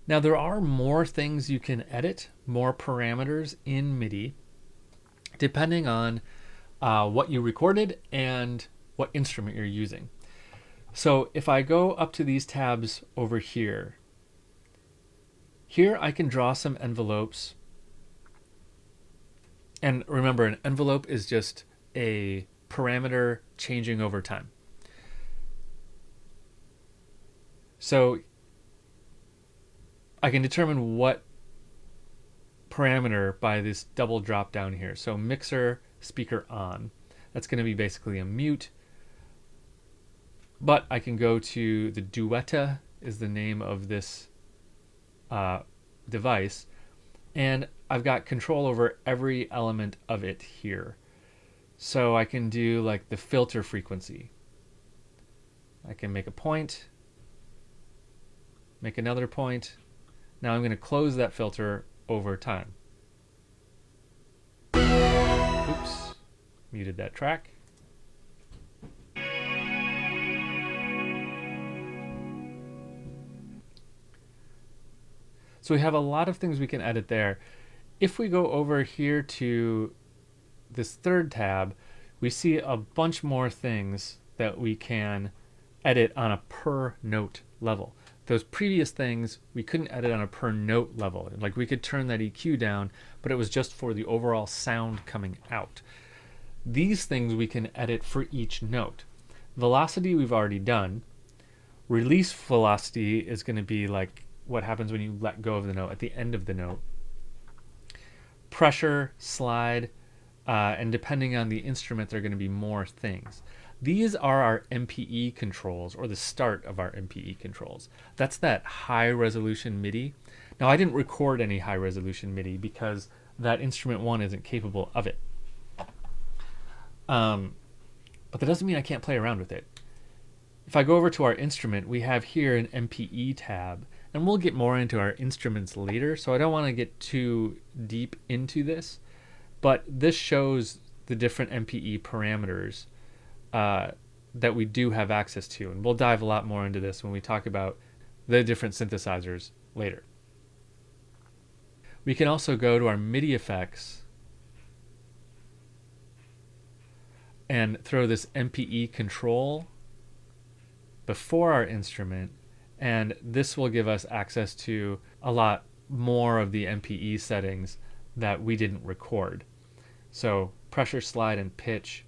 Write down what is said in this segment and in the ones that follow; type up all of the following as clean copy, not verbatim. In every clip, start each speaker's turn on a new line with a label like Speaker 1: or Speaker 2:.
Speaker 1: Now there are more things you can edit, more parameters in MIDI, depending on what you recorded and what instrument you're using. So if I go up to these tabs over here, I can draw some envelopes. And remember, an envelope is just a parameter changing over time. So I can determine what parameter by this double drop down here. So mixer speaker on. That's going to be basically a mute. But I can go to the Duetta is the name of this device. And I've got control over every element of it here. So I can do like the filter frequency. I can make a point, make another point. Now I'm going to close that filter over time. Oops, muted that track. So we have a lot of things we can edit there. If we go over here to this third tab, we see a bunch more things that we can edit on a per note level. Those previous things we couldn't edit on a per note level. Like we could turn that EQ down, but it was just for the overall sound coming out. These things we can edit for each note. Velocity we've already done. Release velocity is going to be like what happens when you let go of the note at the end of the note. Pressure, slide, and depending on the instrument, there are going to be more things. These are our MPE controls, or the start of our MPE controls. That's that high resolution MIDI. Now I didn't record any high resolution MIDI because that instrument one isn't capable of it. But that doesn't mean I can't play around with it. If I go over to our instrument, we have here an MPE tab, and we'll get more into our instruments later, so I don't want to get too deep into this, but this shows the different MPE parameters that we do have access to, and we'll dive a lot more into this when we talk about the different synthesizers later. We can also go to our MIDI effects and throw this MPE control before our instrument, and this will give us access to a lot more of the MPE settings that we didn't record. So pressure, slide, and pitch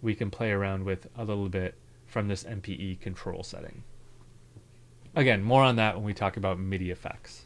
Speaker 1: we can play around with a little bit from this MPE control setting. Again, more on that when we talk about MIDI effects.